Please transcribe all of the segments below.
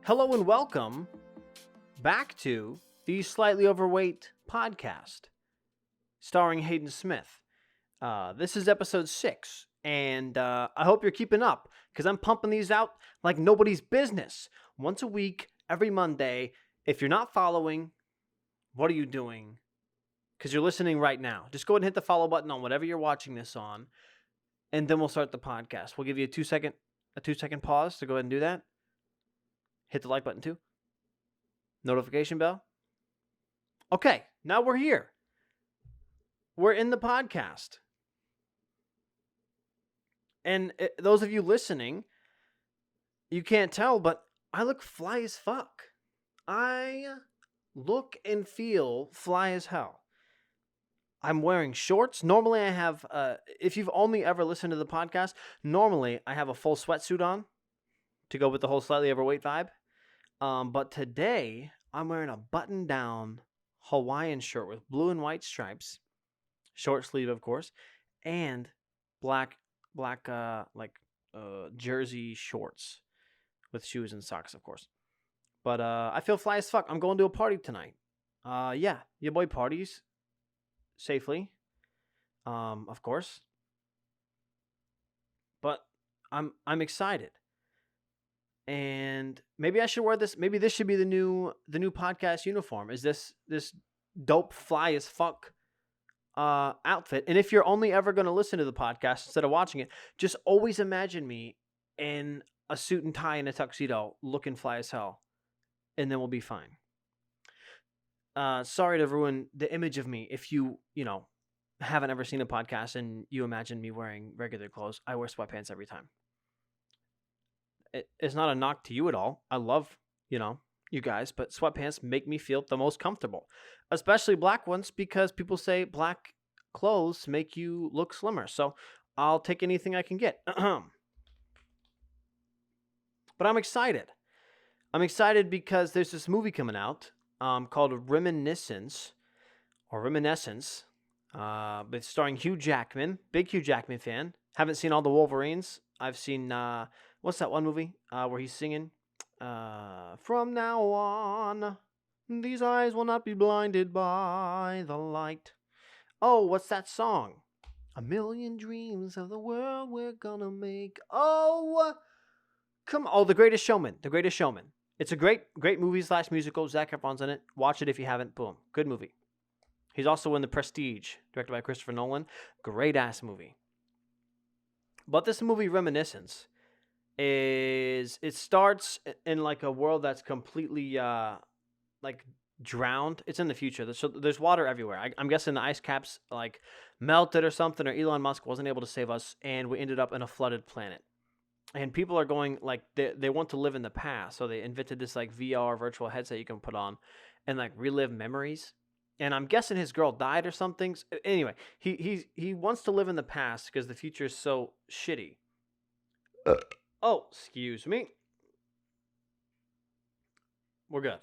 Hello and welcome back to the Slightly Overweight podcast, starring Hayden Smith. This is episode 6, and I hope you're keeping up, because I'm pumping these out like nobody's business. Once a week, every Monday. If you're not following, what are you doing? Because you're listening right now. Just go ahead and hit the follow button on whatever you're watching this on, and then we'll start the podcast. We'll give you a 2-second pause to go ahead and do that. Hit the like button too. Notification bell. Okay, now we're here. We're in the podcast. And those of you listening, you can't tell, but I look fly as fuck. I look and feel fly as hell. I'm wearing shorts. Normally I have, if you've only ever listened to the podcast, normally I have a full sweatsuit on to go with the whole Slightly Overweight vibe. But today I'm wearing a button-down Hawaiian shirt with blue and white stripes, short sleeve, of course, and black jersey shorts with shoes and socks, of course. But I feel fly as fuck. I'm going to a party tonight. Yeah, your boy parties safely, of course. But I'm excited. And maybe I should wear this. Maybe this should be the new podcast uniform. Is this dope fly as fuck outfit? And if you're only ever going to listen to the podcast instead of watching it, just always imagine me in a suit and tie and a tuxedo, looking fly as hell, and then we'll be fine. Sorry to ruin the image of me. If you haven't ever seen a podcast and you imagine me wearing regular clothes, I wear sweatpants every time. It's not a knock to you at all. I love, you guys, but sweatpants make me feel the most comfortable, especially black ones, because people say black clothes make you look slimmer. So I'll take anything I can get. But I'm excited. I'm excited because there's this movie coming out called Reminiscence. But starring Hugh Jackman. Big Hugh Jackman fan. Haven't seen all the Wolverines. I've seen... what's that one movie where he's singing? From now on, these eyes will not be blinded by the light. Oh, what's that song? A million dreams of the world we're gonna make. Oh, come on. Oh, The Greatest Showman. The Greatest Showman. It's a great movie / musical. Zac Efron's in it. Watch it if you haven't. Boom. Good movie. He's also in The Prestige, directed by Christopher Nolan. Great-ass movie. But this movie, Reminiscence, it starts in like a world that's completely drowned. It's in the future. So there's water everywhere. I'm guessing the ice caps like melted or something, or Elon Musk wasn't able to save us, and we ended up in a flooded planet. And people are going like they want to live in the past, so they invented this like VR virtual headset you can put on and like relive memories. And I'm guessing his girl died or something. Anyway, he wants to live in the past because the future is so shitty. Oh, excuse me. We're good.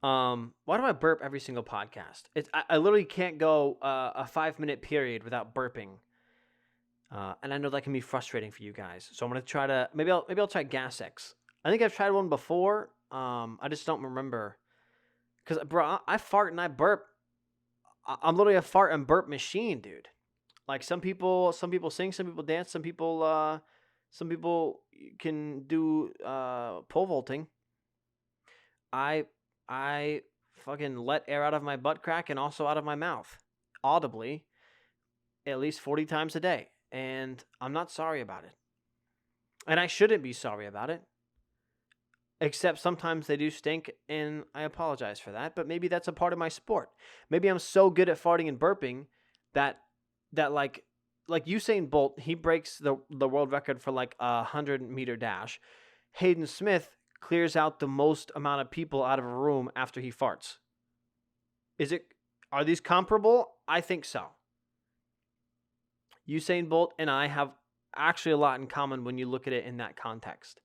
Why do I burp every single podcast? I literally can't go a 5-minute period without burping. And I know that can be frustrating for you guys. So I'm gonna try to maybe I'll try Gas X. I think I've tried one before. I just don't remember. Cause bro, I fart and I burp. I'm literally a fart and burp machine, dude. Like some people sing, some people dance, some people can do pole vaulting. I fucking let air out of my butt crack and also out of my mouth, audibly, at least 40 times a day. And I'm not sorry about it. And I shouldn't be sorry about it. Except sometimes they do stink, and I apologize for that. But maybe that's a part of my sport. Maybe I'm so good at farting and burping that like Usain Bolt, he breaks the world record for like a 100-meter dash. Hayden Smith clears out the most amount of people out of a room after he farts. Are these comparable? I think so. Usain Bolt and I have actually a lot in common when you look at it in that context.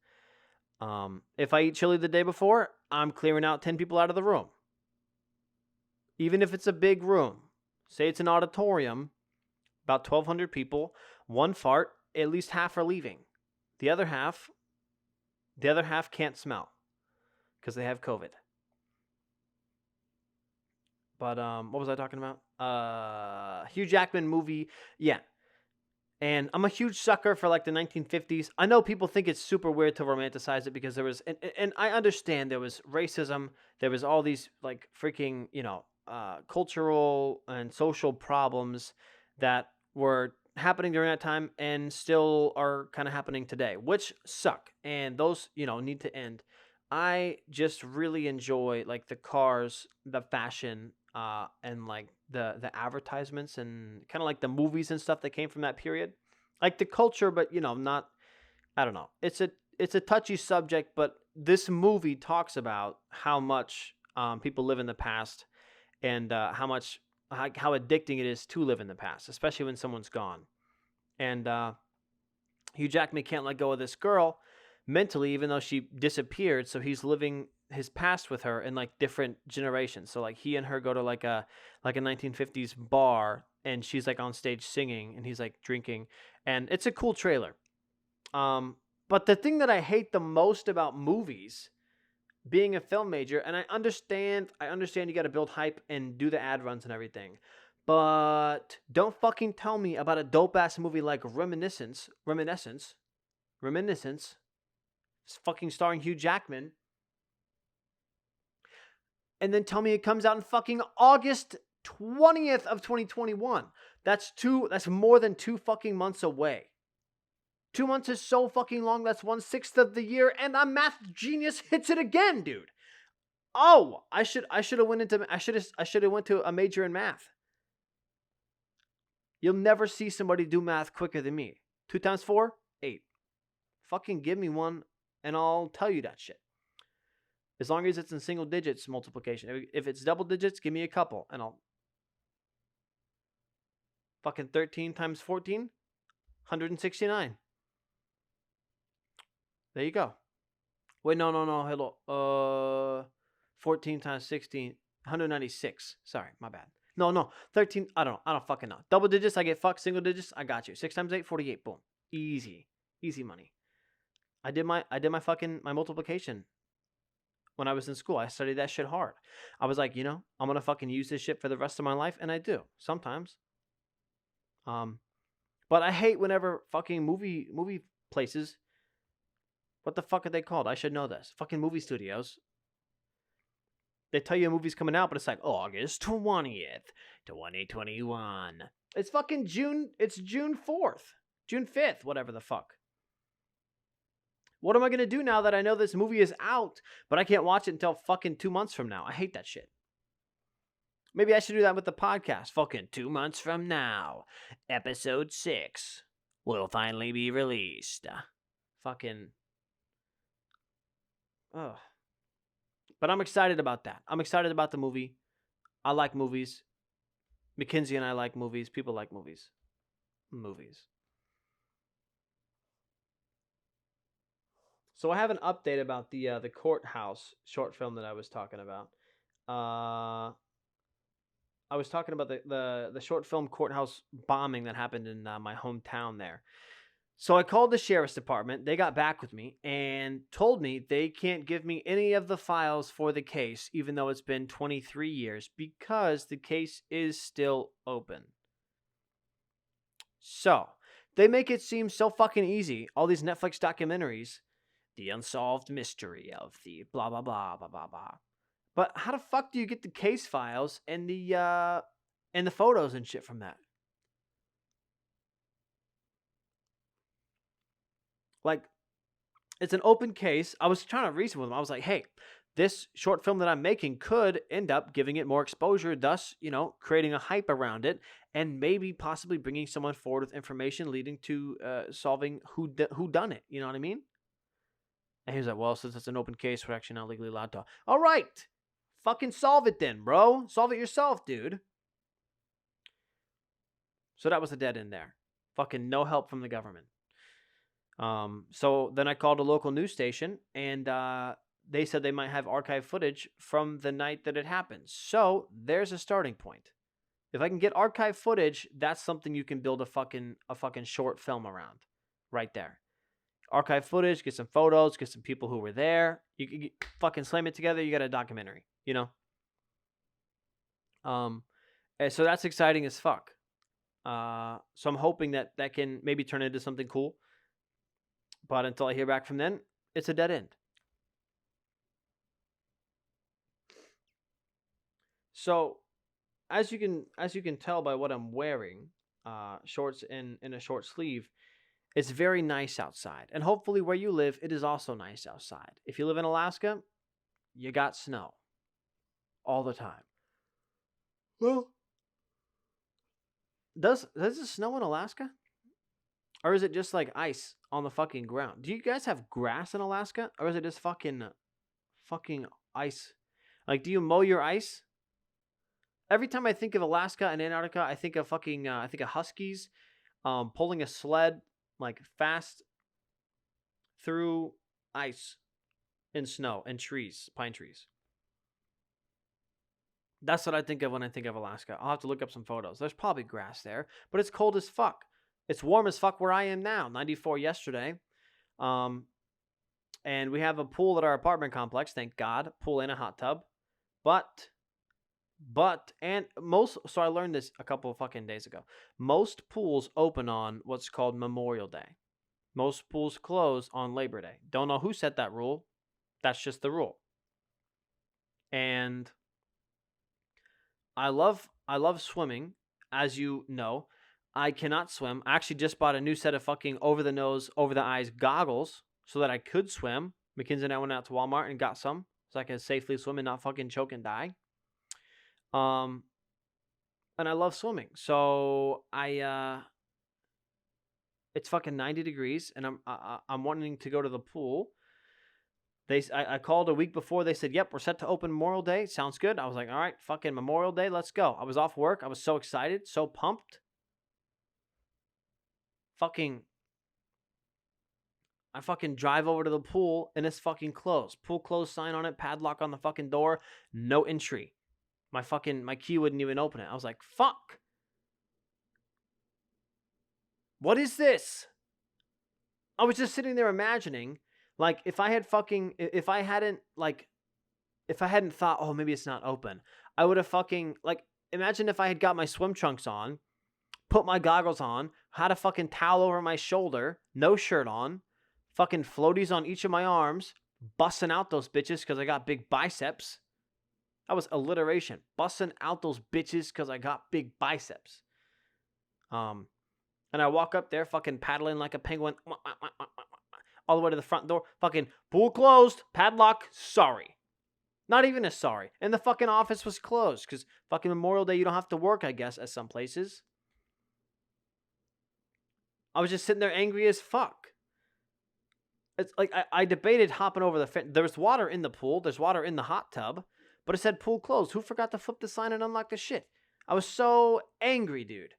If I eat chili the day before, I'm clearing out 10 people out of the room. Even if it's a big room, say it's an auditorium, about 1,200 people, one fart, at least half are leaving. The other half can't smell. because they have COVID. But what was I talking about? Hugh Jackman movie. Yeah. And I'm a huge sucker for like the 1950s. I know people think it's super weird to romanticize it because there was, and I understand there was racism. There was all these like freaking, cultural and social problems that were happening during that time and still are kind of happening today, which suck. And those, need to end. I just really enjoy like the cars, the fashion, and like the advertisements and kind of like the movies and stuff that came from that period, like the culture, but not. I don't know. It's a touchy subject, but this movie talks about how much people live in the past and how addicting it is to live in the past, especially when someone's gone. And Hugh Jackman can't let go of this girl mentally, even though she disappeared. So he's living his past with her in like different generations. So like he and her go to like a 1950s bar, and she's like on stage singing, and he's like drinking, and it's a cool trailer. But the thing that I hate the most about movies, being a film major, and I understand you got to build hype and do the ad runs and everything. But don't fucking tell me about a dope ass movie like Reminiscence, fucking starring Hugh Jackman, and then tell me it comes out in fucking August 20th of 2021. That's more than 2 fucking months away. 2 months is so fucking long. That's 1/6 of the year, and a math genius hits it again, dude. Oh, I should have went to a major in math. You'll never see somebody do math quicker than me. 2 times 4, 8. Fucking give me one, and I'll tell you that shit. As long as it's in single digits multiplication. If it's double digits, give me a couple, and I'll. Fucking 13 times 14, 169. There you go. Wait, no, hello. 14 times 16, 196. Sorry, my bad. No, 13. I don't fucking know. Double digits, I get fucked. Single digits, I got you. 6 times 8, 48. Boom. Easy money. I did my multiplication when I was in school. I studied that shit hard. I was like, I'm gonna fucking use this shit for the rest of my life, and I do sometimes. But I hate whenever fucking movie places. What the fuck are they called? I should know this. Fucking movie studios. They tell you a movie's coming out, but it's like August 20th, 2021. It's fucking June. It's June 4th, June 5th, whatever the fuck. What am I going to do now that I know this movie is out, but I can't watch it until fucking 2 months from now? I hate that shit. Maybe I should do that with the podcast. Fucking 2 months from now, episode 6 will finally be released. Fucking. Ugh. But I'm excited about that. I'm excited about the movie. I like movies. Mackenzie and I like movies. People like movies. So I have an update about the courthouse short film that I was talking about. I was talking about the short film courthouse bombing that happened in my hometown there. So I called the sheriff's department. They got back with me and told me they can't give me any of the files for the case, even though it's been 23 years, because the case is still open. So they make it seem so fucking easy. All these Netflix documentaries, the unsolved mystery of the blah, blah, blah, blah, blah, blah. But how the fuck do you get the case files and the photos and shit from that? Like, it's an open case. I was trying to reason with him. I was like, hey, this short film that I'm making could end up giving it more exposure, thus, creating a hype around it, and maybe possibly bringing someone forward with information leading to solving who done it. You know what I mean? And he was like, well, since it's an open case, we're actually not legally allowed to. All right. Fucking solve it then, bro. Solve it yourself, dude. So that was a dead end there. Fucking no help from the government. So then I called a local news station, and they said they might have archive footage from the night that it happened. So there's a starting point. If I can get archive footage, that's something you can build a fucking short film around, right there. archive footage, get some photos, get some people who were there. You can fucking slam it together. You got a documentary, you know. And so that's exciting as fuck. So I'm hoping that that can maybe turn into something cool. But until I hear back from them, it's a dead end. So, as you can tell by what I'm wearing, shorts and a short sleeve, it's very nice outside. And hopefully where you live, it is also nice outside. If you live in Alaska, you got snow all the time. Well, does it snow in Alaska? Or is it just like ice on the fucking ground? Do you guys have grass in Alaska? Or is it just fucking ice? Like, do you mow your ice? Every time I think of Alaska and Antarctica, I think of huskies pulling a sled like fast through ice and snow and trees, pine trees. That's what I think of when I think of Alaska. I'll have to look up some photos. There's probably grass there, but it's cold as fuck. It's warm as fuck where I am now. 94 yesterday. And we have a pool at our apartment complex, thank God. Pool and a hot tub. So I learned this a couple of fucking days ago. Most pools open on what's called Memorial Day. Most pools close on Labor Day. Don't know who set that rule. That's just the rule. And I love swimming, as you know. I cannot swim. I actually just bought a new set of fucking over-the-nose, over-the-eyes goggles so that I could swim. Mackenzie and I went out to Walmart and got some so I could safely swim and not fucking choke and die. And I love swimming. So it's fucking 90 degrees, and I'm wanting to go to the pool. I called a week before. They said, "Yep, we're set to open Memorial Day. Sounds good." I was like, "All right, fucking Memorial Day, let's go." I was off work. I was so excited, so pumped. I fucking drive over to the pool, and it's fucking closed. Pool closed sign on it, padlock on the fucking door, no entry. My key wouldn't even open it. I was like, fuck. What is this? I was just sitting there imagining, like, if I hadn't thought, oh, maybe it's not open, I would have fucking, like, imagine if I had got my swim trunks on, put my goggles on, had a fucking towel over my shoulder, no shirt on, fucking floaties on each of my arms, busting out those bitches because I got big biceps. That was alliteration. Busting out those bitches because I got big biceps. And I walk up there fucking paddling like a penguin all the way to the front door. Fucking pool closed, padlock, sorry. Not even a sorry. And the fucking office was closed because fucking Memorial Day, you don't have to work, I guess, at some places. I was just sitting there angry as fuck. It's like I debated hopping over the fence. There's water in the pool. There's water in the hot tub. But it said pool closed. Who forgot to flip the sign and unlock the shit? I was so angry, dude.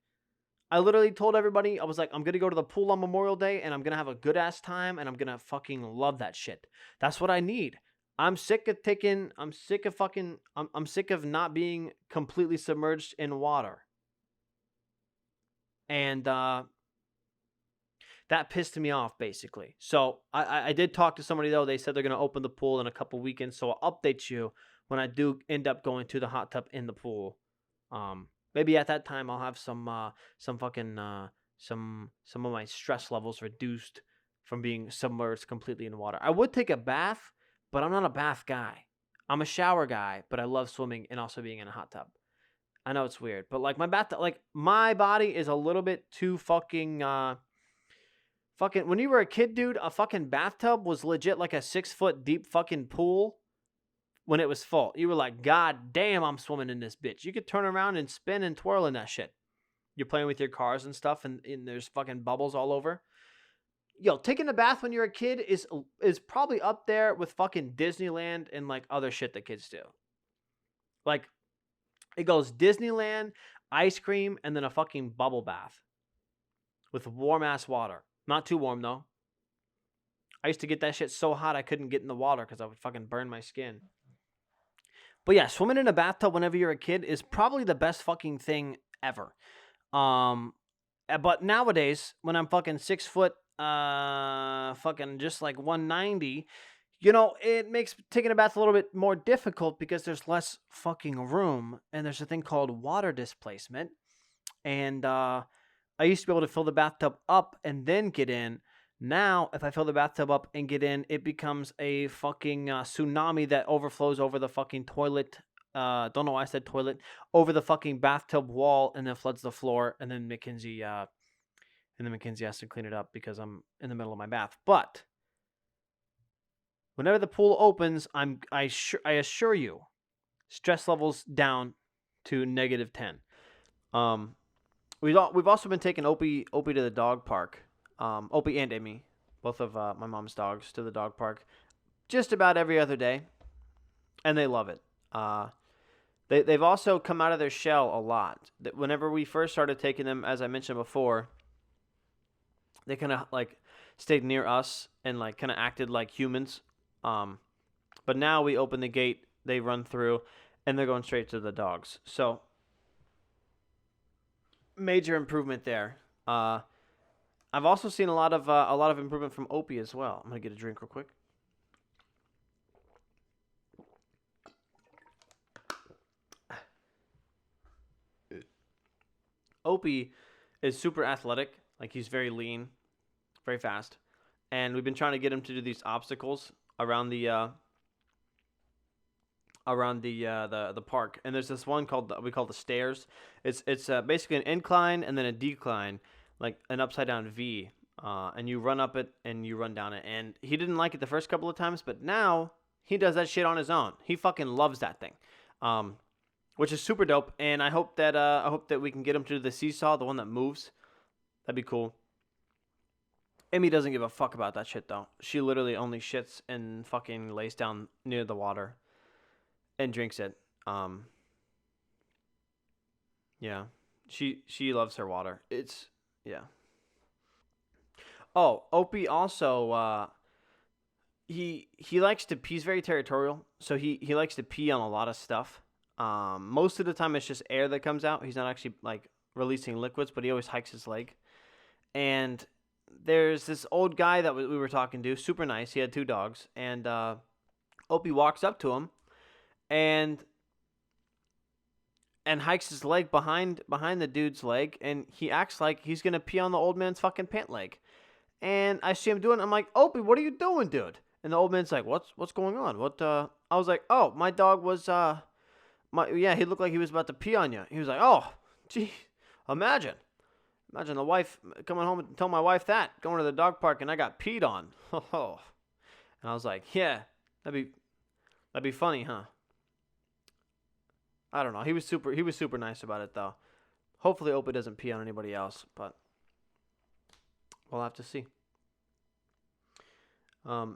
I literally told everybody, I was like, I'm going to go to the pool on Memorial Day, and I'm going to have a good-ass time, and I'm going to fucking love that shit. That's what I need. I'm sick of not being completely submerged in water. And that pissed me off, basically. So I did talk to somebody, though. They said they're going to open the pool in a couple weekends, so I'll update you when I do end up going to the hot tub in the pool. Maybe at that time I'll have some of my stress levels reduced from being submerged completely in water. I would take a bath, but I'm not a bath guy. I'm a shower guy, but I love swimming and also being in a hot tub. I know it's weird, but like my body is a little bit too fucking when you were a kid, dude, a fucking bathtub was legit like a 6-foot deep fucking pool. When it was full, you were like, God damn, I'm swimming in this bitch. You could turn around and spin and twirl in that shit. You're playing with your cars and stuff, and there's fucking bubbles all over. Yo, taking a bath when you're a kid is probably up there with fucking Disneyland and like other shit that kids do. Like, it goes Disneyland, ice cream, and then a fucking bubble bath with warm ass water. Not too warm though. I used to get that shit so hot I couldn't get in the water because I would fucking burn my skin. But yeah, swimming in a bathtub whenever you're a kid is probably the best fucking thing ever. But nowadays, when I'm fucking 6 foot fucking just like 190, you know, it makes taking a bath a little bit more difficult because there's less fucking room, and there's a thing called water displacement. And I used to be able to fill the bathtub up and then get in. Now, if I fill the bathtub up and get in, it becomes a fucking tsunami that overflows over the fucking toilet. Don't know why I said toilet. Over the fucking bathtub wall, and then floods the floor. And then Mackenzie has to clean it up because I'm in the middle of my bath. But whenever the pool opens, I assure you, stress levels down to -10. Um, we've also been taking Opie to the dog park. Opie and Amy, both of my mom's dogs, to the dog park just about every other day, and they love it. They've also come out of their shell a lot. Whenever we first started taking them, as I mentioned before, they kind of like stayed near us and like kind of acted like humans. But now we open the gate, they run through, and they're going straight to the dogs. So major improvement there. I've also seen a lot of improvement from Opie as well. I'm gonna get a drink real quick. Opie is super athletic, like he's very lean, very fast, and we've been trying to get him to do these obstacles around the park. And there's this one we call the stairs. It's basically an incline and then a decline, like an upside down V. And you run up it and you run down it. And he didn't like it the first couple of times, but now he does that shit on his own. He fucking loves that thing, which is super dope. And I hope that we can get him to the seesaw, the one that moves. That'd be cool. Amy doesn't give a fuck about that shit though. She literally only shits and fucking lays down near the water and drinks it. Yeah, she loves her water. It's yeah. Oh, Opie also he likes to pee. He's very territorial, so he likes to pee on a lot of stuff. Most of the time it's just air that comes out. He's not actually like releasing liquids, but he always hikes his leg. And there's this old guy that we were talking to, super nice. He had 2 dogs, and Opie walks up to him and hikes his leg behind the dude's leg, and he acts like he's gonna pee on the old man's fucking pant leg. And I see him doing it. I'm like, Opie, what are you doing, dude? And the old man's like, what's going on? What I was like, oh, my dog was he looked like he was about to pee on you. He was like, oh, gee, imagine the wife coming home and tell my wife that going to the dog park and I got peed on. Oh, and I was like, yeah, that'd be funny, huh? I don't know. He was super nice about it though. Hopefully Opie doesn't pee on anybody else, but we'll have to see.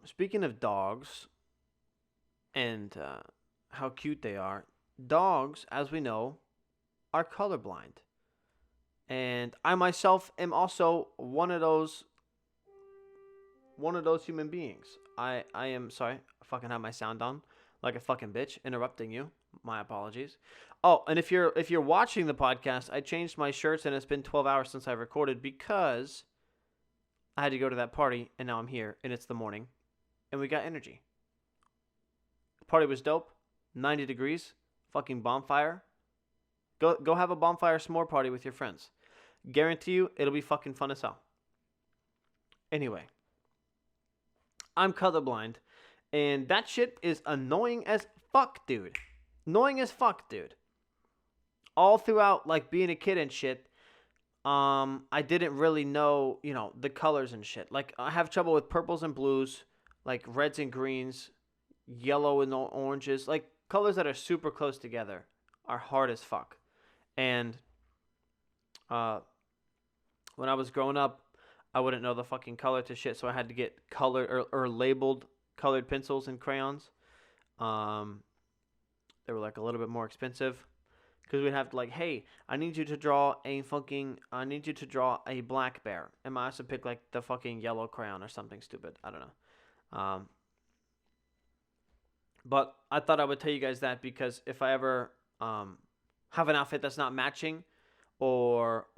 Speaking of dogs and how cute they are, dogs, as we know, are colorblind. And I myself am also one of those human beings. I am sorry, I fucking have my sound on like a fucking bitch, interrupting you. My apologies. Oh, and if you're watching the podcast, I changed my shirts and it's been 12 hours since I recorded because I had to go to that party and now I'm here and it's the morning and we got energy. The party was dope. 90 degrees, fucking bonfire. Go have a bonfire s'more party with your friends. Guarantee you it'll be fucking fun as hell. Anyway, I'm colorblind and that shit is annoying as fuck, dude. Annoying as fuck, dude. All throughout, like, being a kid and shit, I didn't really know, the colors and shit. Like, I have trouble with purples and blues, like, reds and greens, yellow and oranges. Like, colors that are super close together are hard as fuck. And, when I was growing up, I wouldn't know the fucking color to shit, so I had to get colored or labeled colored pencils and crayons. They were like a little bit more expensive because we'd have to like, hey, I need you to draw a black bear, and I also pick like the fucking yellow crayon or something stupid. I don't know. But I thought I would tell you guys that because if I ever have an outfit that's not matching, or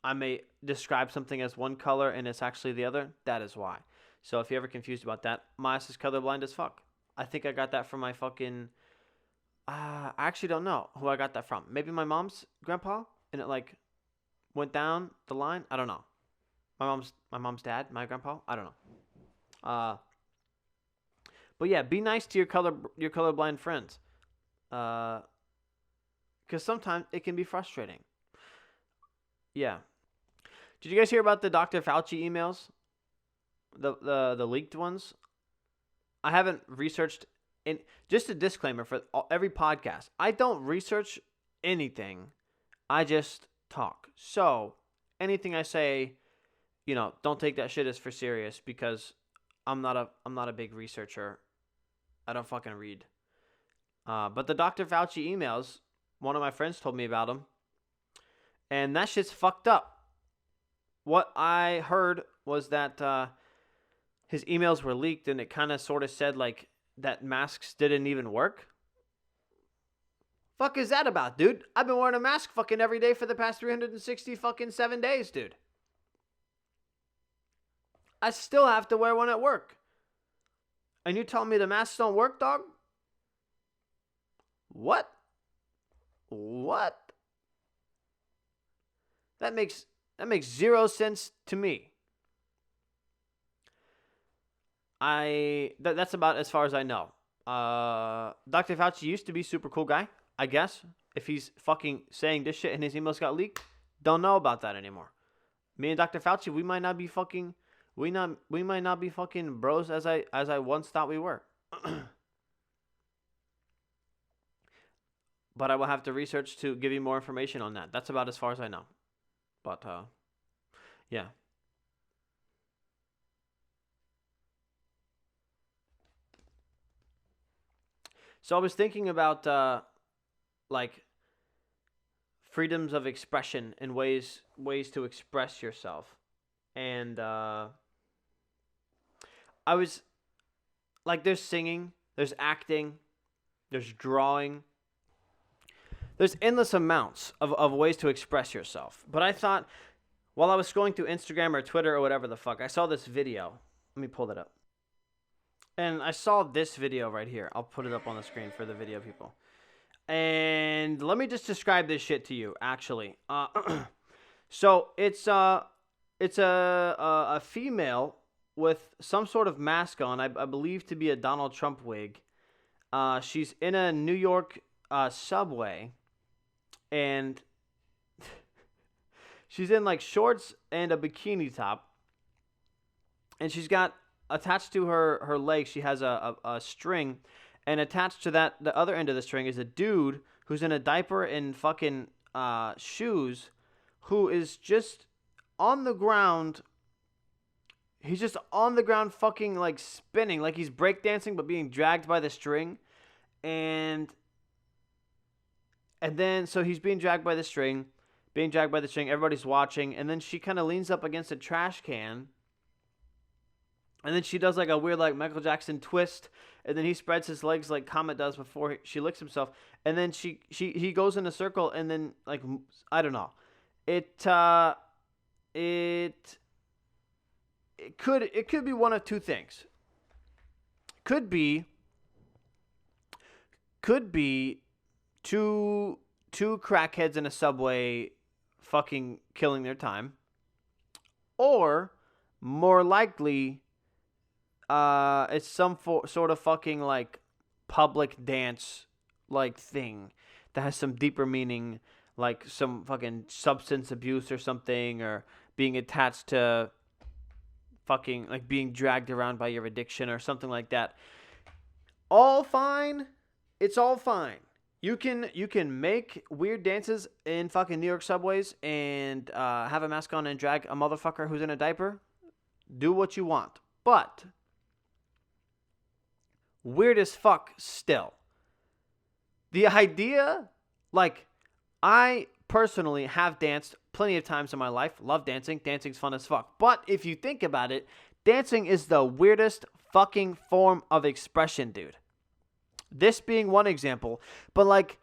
I may describe something as one color and it's actually the other. That is why. So if you're ever confused about that, my ass is colorblind as fuck. I think I got that from my fucking. I actually don't know who I got that from. Maybe my mom's grandpa, and it like went down the line. I don't know. My mom's dad, my grandpa. I don't know. But yeah, be nice to your colorblind friends. Because sometimes it can be frustrating. Yeah. Did you guys hear about the Dr. Fauci emails? The leaked ones? I haven't researched. Just a disclaimer for every podcast. I don't research anything. I just talk. So anything I say, don't take that shit as for serious because I'm not a big researcher. I don't fucking read. But the Dr. Fauci emails, one of my friends told me about them, and that shit's fucked up. What I heard was that his emails were leaked, and it kind of sort of said like that masks didn't even work. Fuck is that about, dude? I've been wearing a mask fucking every day for the past 360 fucking 7 days, dude. I still have to wear one at work. And you telling me the masks don't work, dog? What? That makes zero sense to me. That's about as far as I know. Dr. Fauci used to be a super cool guy, I guess. If he's fucking saying this shit and his emails got leaked, don't know about that anymore. Me and Dr. Fauci, we might not be fucking bros as I once thought we were. But I will have to research to give you more information on that. That's about as far as I know. But yeah. So I was thinking about like freedoms of expression and ways to express yourself. And I was like, there's singing, there's acting, there's drawing. There's endless amounts of ways to express yourself. But I thought, while I was scrolling through Instagram or Twitter or whatever the fuck, I saw this video. Let me pull that up. And I saw this video right here. I'll put it up on the screen for the video people. And let me just describe this shit to you, actually. So it's a female with some sort of mask on, I believe to be a Donald Trump wig. She's in a New York subway, and she's in like shorts and a bikini top, and she's got attached to her leg, she has a string, and attached to that, the other end of the string, is a dude who's in a diaper and fucking shoes, who is just on the ground. He's just on the ground fucking like spinning, like he's breakdancing but being dragged by the string. And then, so he's being dragged by the string, everybody's watching, and then she kind of leans up against a trash can, and then she does like a weird like Michael Jackson twist, and then he spreads his legs like Comet does before she licks himself, and then he goes in a circle, and then like, I don't know. It could be one of two things. Could be two crackheads in a subway fucking killing their time, or more likely it's some sort of fucking like public dance like thing that has some deeper meaning, like some fucking substance abuse or something, or being attached to fucking like being dragged around by your addiction or something like that. All fine. It's all fine. You can make weird dances in fucking New York subways and have a mask on and drag a motherfucker who's in a diaper. Do what you want. But weird as fuck still. The idea, like, I personally have danced plenty of times in my life. Love dancing. Dancing's fun as fuck. But if you think about it, dancing is the weirdest fucking form of expression, dude. This being one example, but like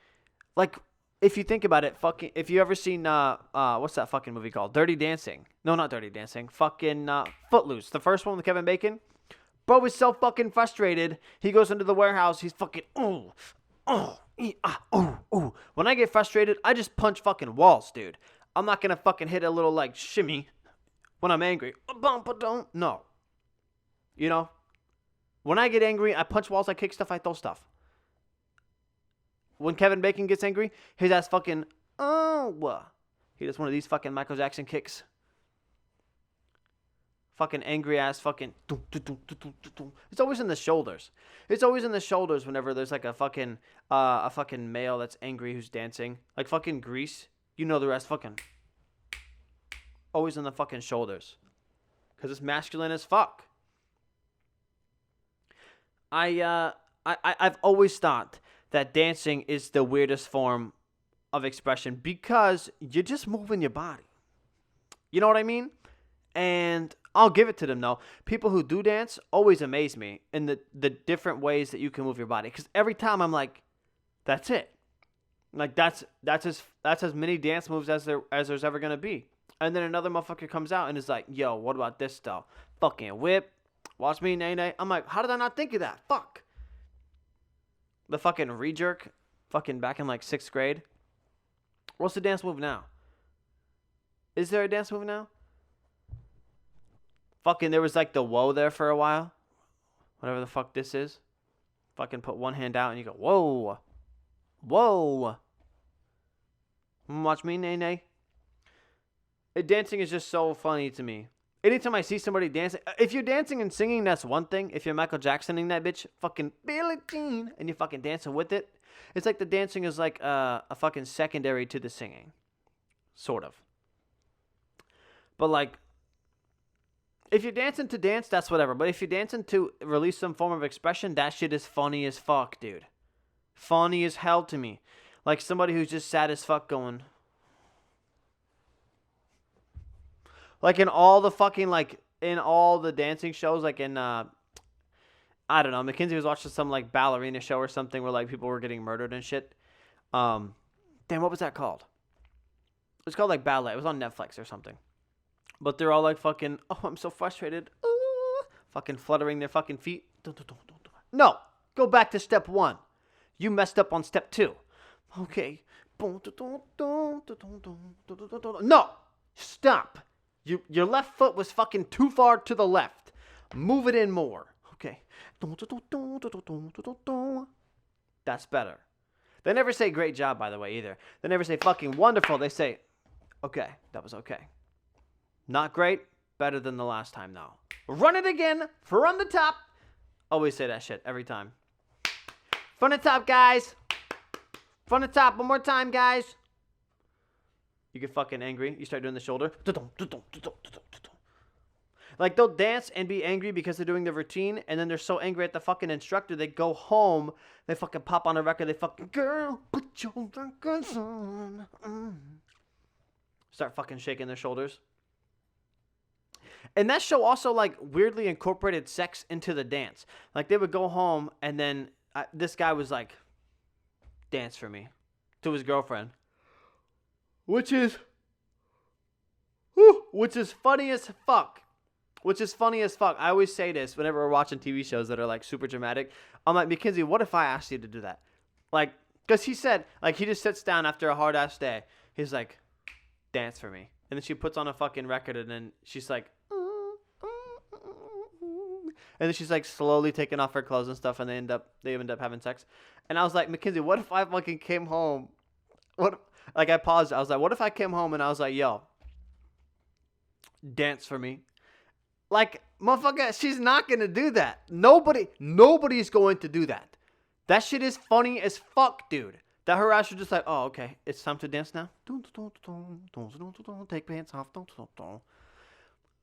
if you think about it, fucking, if you ever seen, what's that fucking movie called? Dirty Dancing. No, not Dirty Dancing. Fucking, Footloose. The first one with Kevin Bacon. Bro is so fucking frustrated. He goes into the warehouse. He's fucking, When I get frustrated, I just punch fucking walls, dude. I'm not gonna fucking hit a little, like, shimmy when I'm angry. No. You know? When I get angry, I punch walls, I kick stuff, I throw stuff. When Kevin Bacon gets angry, his ass fucking, he does one of these fucking Michael Jackson kicks. Fucking angry ass fucking. It's always in the shoulders. It's always in the shoulders whenever there's like a fucking male that's angry who's dancing. Like fucking Grease. You know the rest fucking. Always in the fucking shoulders. Because it's masculine as fuck. I've always thought that dancing is the weirdest form of expression because you're just moving your body. You know what I mean? And I'll give it to them, though. People who do dance always amaze me in the different ways that you can move your body. Because every time I'm like, that's it. Like, that's as many dance moves as there's ever going to be. And then another motherfucker comes out and is like, yo, what about this stuff? Fucking whip. Watch me, nay. I'm like, how did I not think of that? Fuck. The fucking re-jerk. Fucking back in like 6th grade. What's the dance move now? Is there a dance move now? Fucking, there was like the whoa there for a while. Whatever the fuck this is. Fucking put one hand out and you go, whoa. Whoa. Watch me, nay. Dancing is just so funny to me. Anytime I see somebody dancing, if you're dancing and singing, that's one thing. If you're Michael Jacksoning that bitch, fucking Billie Jean, and you're fucking dancing with it, it's like the dancing is like a fucking secondary to the singing. Sort of. But like, if you're dancing to dance, that's whatever. But if you're dancing to release some form of expression, that shit is funny as fuck, dude. Funny as hell to me. Like somebody who's just sad as fuck going. Like in all the fucking, like, in all the dancing shows, like in, I don't know, Mackenzie was watching some, like, ballerina show or something where, like, people were getting murdered and shit. Damn, what was that called? It was called, like, ballet. It was on Netflix or something. But they're all, like, fucking, oh, I'm so frustrated. Fucking fluttering their fucking feet. No, go back to step 1. You messed up on step 2. Okay. No, stop. Your left foot was fucking too far to the left. Move it in more. Okay. That's better. They never say great job, by the way, either. They never say fucking wonderful. They say, okay, that was okay. Not great, better than the last time, though. Run it again, from the top. Always say that shit, every time. From the top, guys. From the top, one more time, guys. You get fucking angry. You start doing the shoulder. Like, they'll dance and be angry because they're doing the routine, and then they're so angry at the fucking instructor, they go home, they fucking pop on a record, they fucking, girl, put your records on. Start fucking shaking their shoulders. And that show also, like, weirdly incorporated sex into the dance. Like, they would go home, and then this guy was like, dance for me, to his girlfriend. Which is funny as fuck. I always say this whenever we're watching TV shows that are like super dramatic. I'm like, Mackenzie, what if I asked you to do that? Like, because he said, like, he just sits down after a hard ass day. He's like, dance for me. And then she puts on a fucking record and then she's like, and then she's like slowly taking off her clothes and stuff and they end up having sex. And I was like, Mackenzie, what if I fucking came home? Like, I paused. I was like, what if I came home and I was like, yo, dance for me? Like, motherfucker, she's not going to do that. Nobody's going to do that. That shit is funny as fuck, dude. That her ass was just like, oh, okay, it's time to dance now. Take pants off.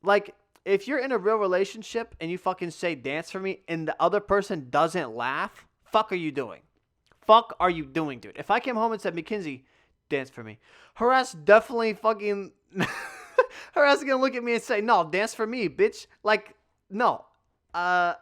Like, if you're in a real relationship and you fucking say dance for me and the other person doesn't laugh, fuck are you doing? Fuck are you doing, dude? If I came home and said, Mackenzie, dance for me, her ass definitely fucking, her ass is gonna look at me and say, no, dance for me, bitch. Like, no. That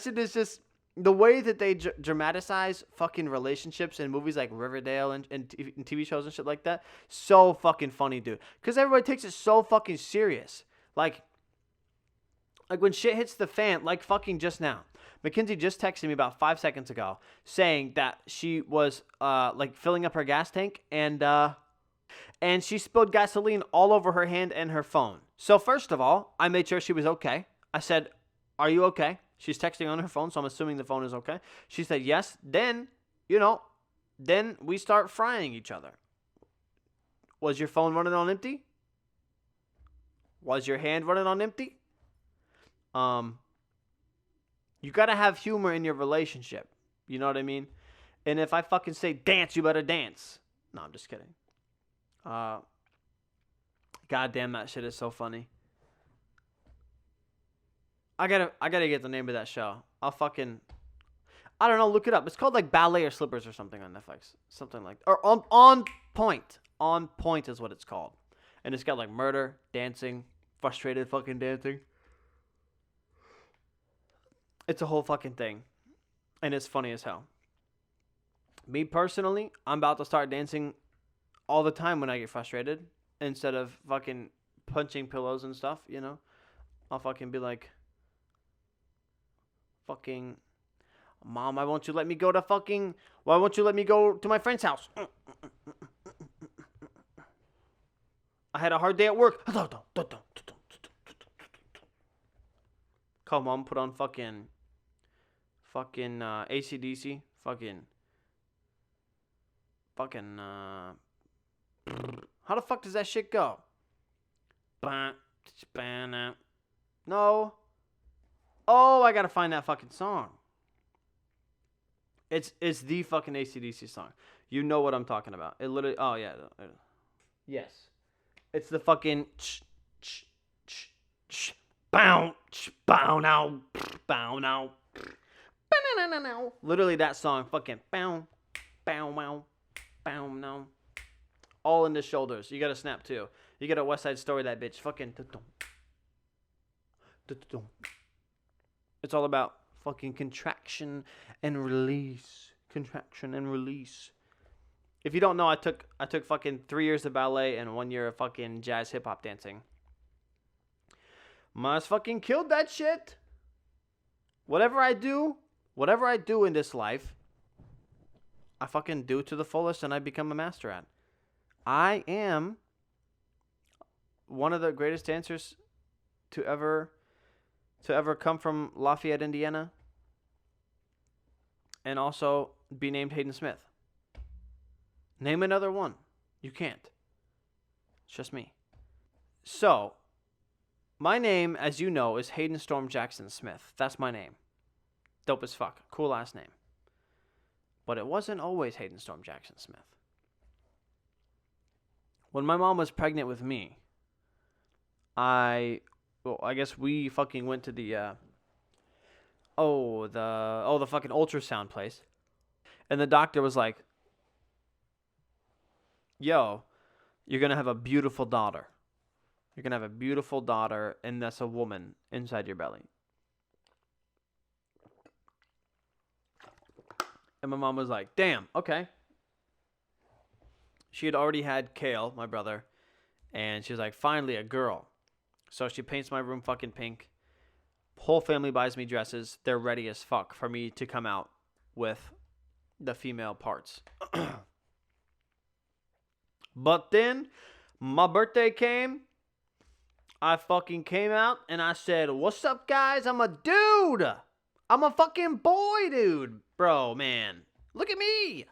shit is just, the way that they dramatize fucking relationships in movies like Riverdale and TV shows and shit like that, so fucking funny, dude. Because everybody takes it so fucking serious. Like when shit hits the fan, like fucking just now. Mackenzie just texted me about 5 seconds ago saying that she was like filling up her gas tank and she spilled gasoline all over her hand and her phone. So first of all, I made sure she was okay. I said, "Are you okay?" She's texting on her phone, so I'm assuming the phone is okay. She said yes. Then, then we start frying each other. Was your phone running on empty? Was your hand running on empty? You gotta have humor in your relationship. You know what I mean? And if I fucking say dance, you better dance. No, I'm just kidding. God damn, that shit is so funny. I gotta get the name of that show. I don't know, look it up. It's called like Ballet or Slippers or something on Netflix. Something like or on Point. On Point is what it's called. And it's got like murder, dancing, frustrated fucking dancing. It's a whole fucking thing. And it's funny as hell. Me personally, I'm about to start dancing all the time when I get frustrated. Instead of fucking punching pillows and stuff, I'll fucking be like, fucking, Mom, why won't you let me go to my friend's house? I had a hard day at work. Call Mom, put on fucking AC/DC, how the fuck does that shit go? No. Oh, I gotta find that fucking song. It's the fucking AC/DC song. You know what I'm talking about. It literally. Oh yeah. Yes. It's the fucking. Bow now. Bow now. Literally that song. Fucking bow now. Bow now. All in the shoulders. You gotta snap too. You gotta West Side Story that bitch. Fucking. It's all about fucking contraction and release. Contraction and release. If you don't know, I took fucking 3 years of ballet and 1 year of fucking jazz hip hop dancing. Must fucking killed that shit. Whatever I do in this life, I fucking do to the fullest and I become a master at. I am one of the greatest dancers to ever come from Lafayette, Indiana, and also be named Hayden Smith. Name another one. You can't. It's just me. So, my name, as you know, is Hayden Storm Jackson Smith. That's my name. Dope as fuck. Cool ass name. But it wasn't always Hayden Storm Jackson Smith. When my mom was pregnant with me, I guess we fucking went to the fucking ultrasound place. And the doctor was like, "Yo, you're going to have a beautiful daughter. You're going to have a beautiful daughter, and that's a woman inside your belly." And my mom was like, "Damn, okay." She had already had Kale, my brother, and she was like, "Finally a girl." So she paints my room fucking pink. Whole family buys me dresses. They're ready as fuck for me to come out with the female parts. But then my birthday came. I fucking came out and I said, "What's up, guys? I'm a dude. I'm a fucking boy, dude. Bro, man. Look at me."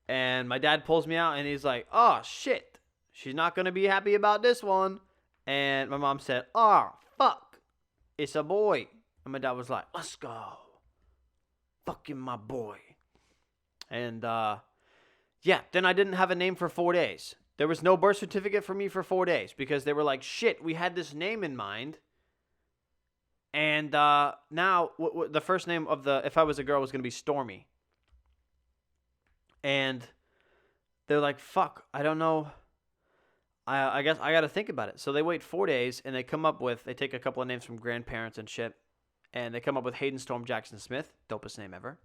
And my dad pulls me out and he's like, "Oh, shit. She's not going to be happy about this one." And my mom said, "Oh, fuck. It's a boy." And my dad was like, "Let's go. Fucking my boy." And, yeah, then I didn't have a name for 4 days. There was no birth certificate for me for 4 days because they were like, "Shit, we had this name in mind." And now the first name of if I was a girl was going to be Stormy. And they're like, "Fuck, I don't know. I guess I got to think about it." So they wait 4 days and they take a couple of names from grandparents and shit. And they come up with Hayden Storm Jackson Smith, dopest name ever.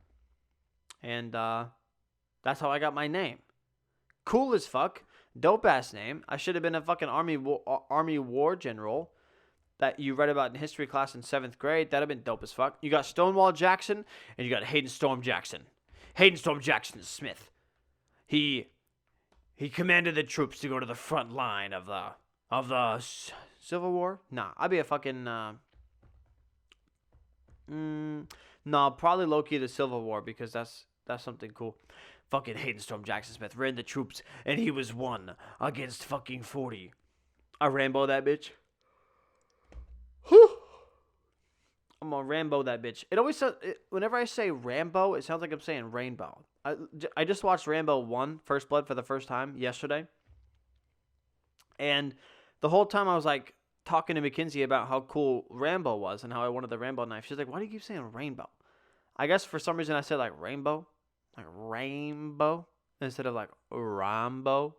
And that's how I got my name. Cool as fuck, dope ass name. I should have been a fucking army war general that you read about in history class in 7th grade. That'd have been dope as fuck. You got Stonewall Jackson and you got Hayden Storm Jackson. Hayden Storm Jackson Smith. He commanded the troops to go to the front line of the Civil War. Nah, I'd be a fucking no, probably low-key the Civil War, because that's something cool. Fucking Hayden Storm Jackson Smith ran the troops, and he was 1 against fucking 40. I Rambo that bitch. Whew. I'm gonna Rambo that bitch. It always whenever I say Rambo, it sounds like I'm saying rainbow. I just watched Rambo 1, First Blood, for the first time yesterday. And the whole time I was like, talking to Mackenzie about how cool Rambo was and how I wanted the Rambo knife. She's like, why do you keep saying rainbow? I guess for some reason I said like rainbow, instead of like Rambo.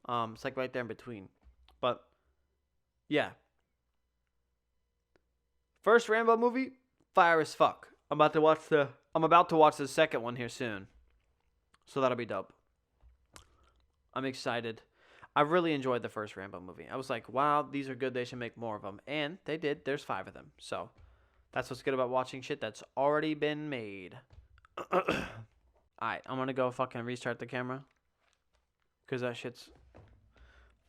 It's like right there in between. But yeah. First Rambo movie, fire as fuck. I'm about to watch the second one here soon. So that'll be dope. I'm excited. I really enjoyed the first Rambo movie. I was like, wow, these are good. They should make more of them. And they did. There's 5 of them. So that's what's good about watching shit that's already been made. Alright, I'm going to go fucking restart the camera. Because that shit's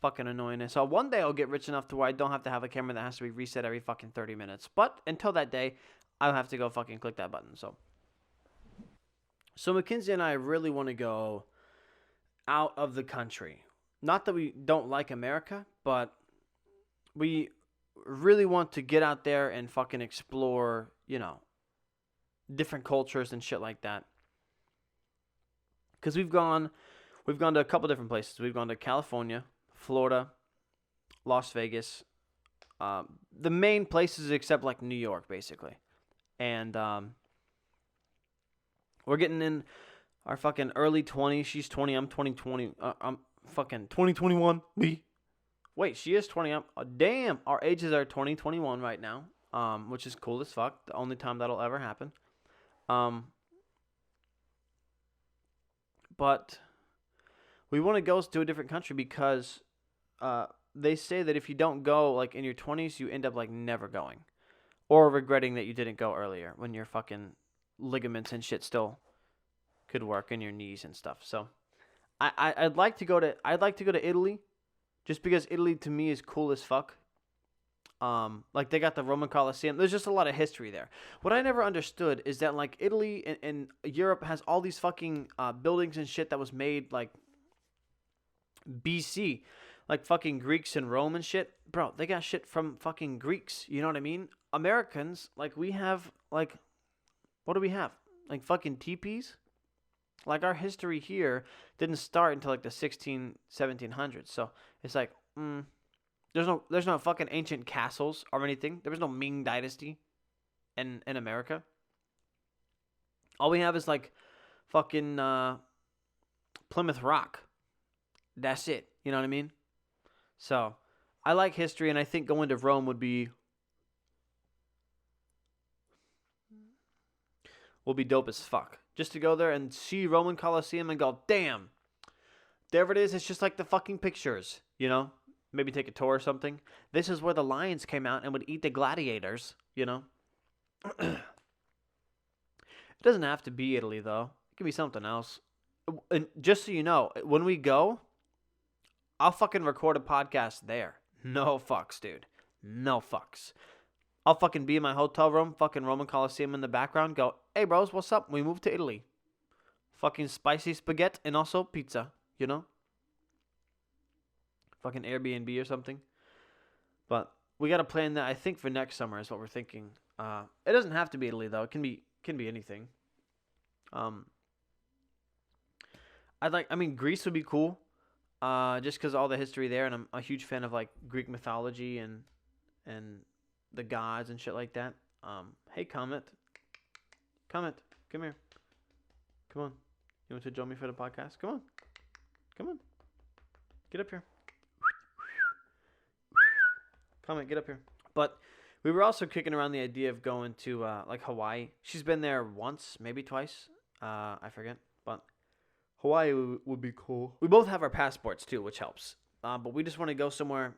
fucking annoying. So one day I'll get rich enough to where I don't have to have a camera that has to be reset every fucking 30 minutes. But until that day, I'll have to go fucking click that button. So Mackenzie and I really want to go out of the country. Not that we don't like America, but we really want to get out there and fucking explore, different cultures and shit like that. Because we've gone to a couple different places. We've gone to California, Florida, Las Vegas, the main places except like New York, basically. And we're getting in our fucking early 20s. She's 20. I'm 20. I'm fucking 2021. Wait, she is 20. Damn, our ages are 2021 right now. Which is cool as fuck. The only time that'll ever happen. But we want to go to a different country because they say that if you don't go like in your 20s, you end up like never going, or regretting that you didn't go earlier when your fucking ligaments and shit still could work in your knees and stuff. So I'd like to go to Italy, just because Italy to me is cool as fuck. Like they got the Roman Colosseum. There's just a lot of history there. What I never understood is that like Italy and Europe has all these fucking buildings and shit that was made like BC, like fucking Greeks and Rome and shit. Bro, they got shit from fucking Greeks. You know what I mean? Americans, like we have like, what do we have? Like fucking teepees? Like our history here didn't start until like the 1700s. So it's like, there's no fucking ancient castles or anything. There was no Ming Dynasty in America. All we have is like fucking Plymouth Rock. That's it. You know what I mean? So I like history, and I think going to Rome will be dope as fuck. Just to go there and see Roman Colosseum and go, damn, there it is. It's just like the fucking pictures, you know? Maybe take a tour or something. This is where the lions came out and would eat the gladiators, you know? It doesn't have to be Italy, though. It can be something else. And just so you know, when we go, I'll fucking record a podcast there. No fucks, dude. No fucks. I'll fucking be in my hotel room, fucking Roman Colosseum in the background, go, hey, bros, what's up? We moved to Italy. Fucking spicy spaghetti and also pizza, you know? Fucking Airbnb or something. But we got to plan that, I think, for next summer is what we're thinking. It doesn't have to be Italy, though. It can be anything. Greece would be cool. Just because all the history there, and I'm a huge fan of, like, Greek mythology and the gods and shit like that. Hey, Comet, come here. Come on. You want to join me for the podcast? Come on. Get up here. Comet, get up here. But We were also kicking around the idea of going to like Hawaii. She's been there once, maybe twice. I forget, but Hawaii would be cool. We both have our passports too, which helps. But we just want to go somewhere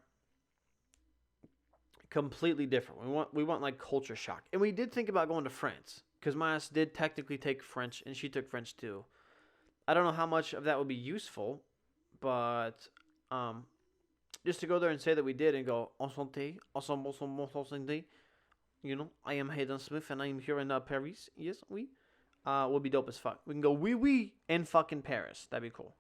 completely different. We want like culture shock. And we did think about going to France because my ass did technically take French, and she took French too. I don't know how much of that would be useful, but just to go there and say that we did and go enchanté, enchanté. You know, I am Hayden Smith and I am here in Paris. Yes, oui. Would be dope as fuck. We can go oui in fucking Paris. That'd be cool.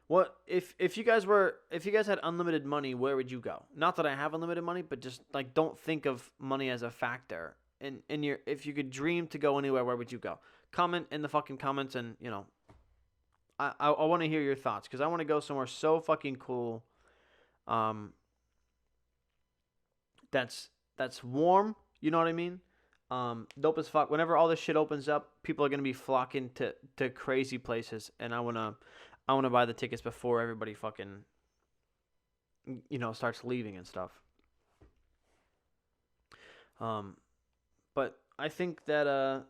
What if you guys had unlimited money, where would you go? Not that I have unlimited money, but just like don't think of money as a factor. And if you could dream to go anywhere, where would you go? Comment in the fucking comments, and you know, I want to hear your thoughts because I want to go somewhere so fucking cool. That's warm. You know what I mean? Dope as fuck. Whenever all this shit opens up, people are gonna be flocking to crazy places, and I wanna buy the tickets before everybody fucking, you know, starts leaving and stuff. But I think that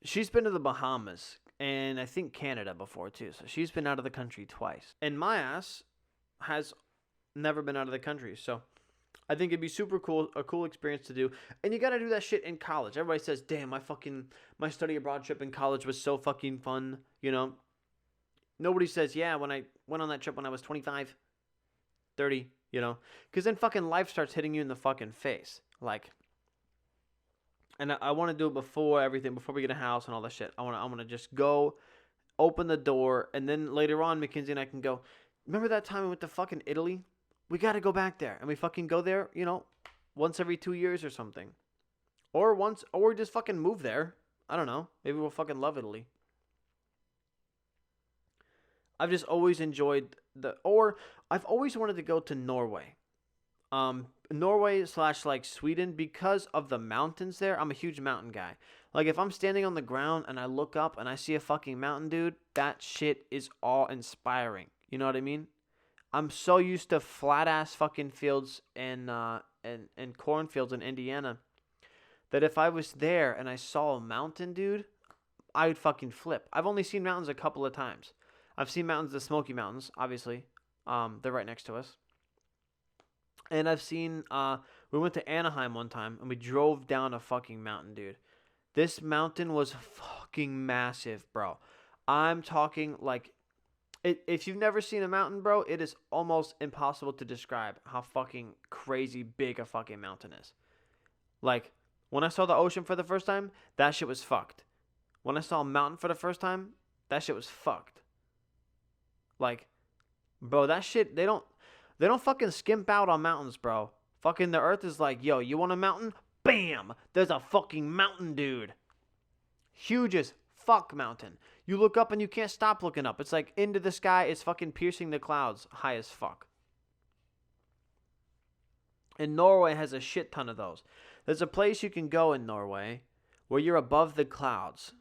she's been to the Bahamas and I think Canada before too. So she's been out of the country twice. And my ass has never been out of the country. So I think it'd be super cool, a cool experience to do. And you got to do that shit in college. Everybody says, "Damn, my study abroad trip in college was so fucking fun," you know? Nobody says, "Yeah, when I went on that trip when I was 25, 30, you know? Cuz then fucking life starts hitting you in the fucking face. Like, and I want to do it before everything, before we get a house and all that shit. I want to just go, open the door, and then later on, Mackenzie and I can go, "Remember that time we went to fucking Italy? We got to go back there." And we fucking go there, you know, once every 2 years or something. Or we just fucking move there. I don't know. Maybe we'll fucking love Italy. I've just always enjoyed I've always wanted to go to Norway. Norway / like Sweden because of the mountains there. I'm a huge mountain guy. Like if I'm standing on the ground and I look up and I see a fucking mountain, dude, that shit is awe-inspiring. You know what I mean? I'm so used to flat ass fucking fields and cornfields in Indiana that if I was there and I saw a mountain, dude, I would fucking flip. I've only seen mountains a couple of times. I've seen mountains, the Smoky Mountains, obviously. They're right next to us. And I've seen, we went to Anaheim one time, and we drove down a fucking mountain, dude. This mountain was fucking massive, bro. I'm talking like, if you've never seen a mountain, bro, it is almost impossible to describe how fucking crazy big a fucking mountain is. Like, when I saw the ocean for the first time, that shit was fucked. When I saw a mountain for the first time, that shit was fucked. Like, bro, that shit, they don't fucking skimp out on mountains, bro. Fucking the earth is like, yo, you want a mountain? Bam! There's a fucking mountain, dude. Huge as fuck mountain. You look up and you can't stop looking up. It's like into the sky. It's fucking piercing the clouds. High as fuck. And Norway has a shit ton of those. There's a place you can go in Norway where you're above the clouds.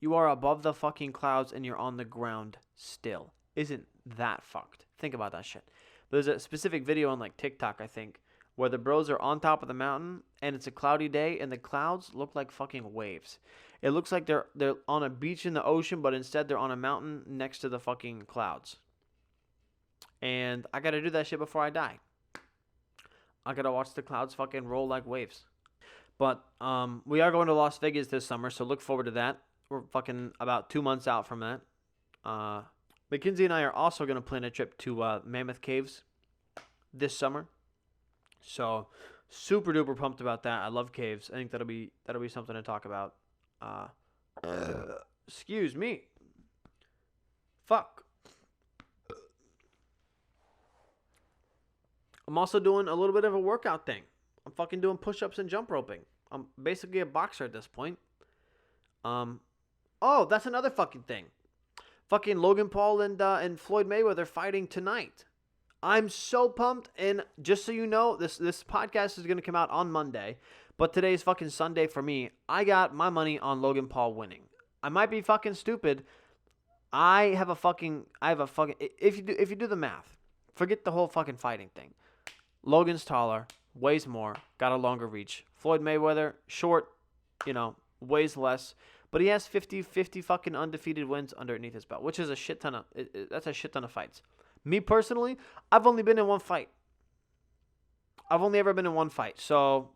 You are above the fucking clouds and you're on the ground still. Isn't that fucked? Think about that shit. There's a specific video on like TikTok, I think, where the bros are on top of the mountain and it's a cloudy day and the clouds look like fucking waves. It looks like they're on a beach in the ocean, but instead they're on a mountain next to the fucking clouds. And I gotta do that shit before I die. I gotta watch the clouds fucking roll like waves. But we are going to Las Vegas this summer, so look forward to that. We're fucking about 2 months out from that. Mackenzie and I are also going to plan a trip to Mammoth Caves this summer. So, super duper pumped about that. I love caves. I think that'll be something to talk about. Excuse me. Fuck. I'm also doing a little bit of a workout thing. I'm fucking doing push-ups and jump roping. I'm basically a boxer at this point. Oh, that's another fucking thing. Fucking Logan Paul and Floyd Mayweather fighting tonight. I'm so pumped, and just so you know, this podcast is going to come out on Monday, but today is fucking Sunday for me. I got my money on Logan Paul winning. I might be fucking stupid. I have a fucking, if you do the math, Forget the whole fucking fighting thing. Logan's taller, weighs more, got a longer reach. Floyd Mayweather, short, weighs less, but he has 50 fucking undefeated wins underneath his belt, which is a shit ton of that's a shit ton of fights. Me personally, I've only been in one fight. I've only ever been in one fight. So,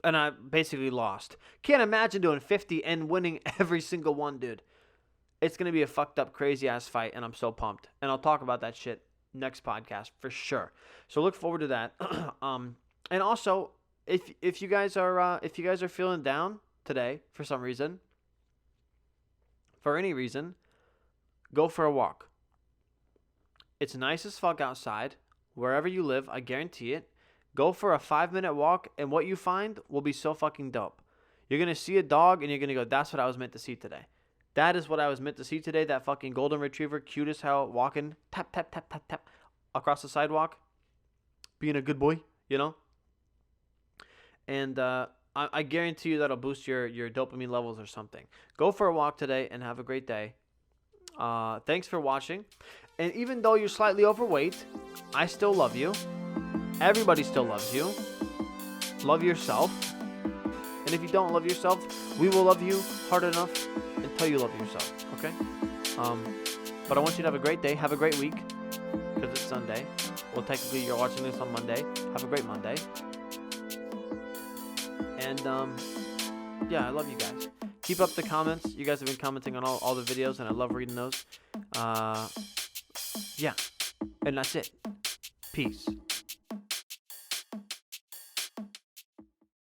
and I basically lost. Can't imagine doing 50 and winning every single one, dude. It's going to be a fucked up, crazy-ass fight, and I'm so pumped. And I'll talk about that shit next podcast for sure. So look forward to that. And also, if you guys are feeling down today for some reason, for any reason, go for a walk. It's nice as fuck outside. Wherever you live, I guarantee it. Go for a 5-minute walk, and what you find will be so fucking dope. You're going to see a dog, and you're going to go, that's what I was meant to see today. That is what I was meant to see today. That fucking golden retriever, cute as hell, walking, tap, tap, tap, tap, tap, across the sidewalk, being a good boy, And I guarantee you that'll boost your dopamine levels or something. Go for a walk today and have a great day. Thanks for watching. And even though you're slightly overweight, I still love you. Everybody still loves you. Love yourself. And if you don't love yourself, we will love you hard enough until you love yourself, okay? But I want you to have a great day. Have a great week, because it's Sunday. Well, technically, you're watching this on Monday. Have a great Monday. And, yeah, I love you guys. Keep up the comments. You guys have been commenting on all the videos, and I love reading those. Yeah, and that's it. Peace.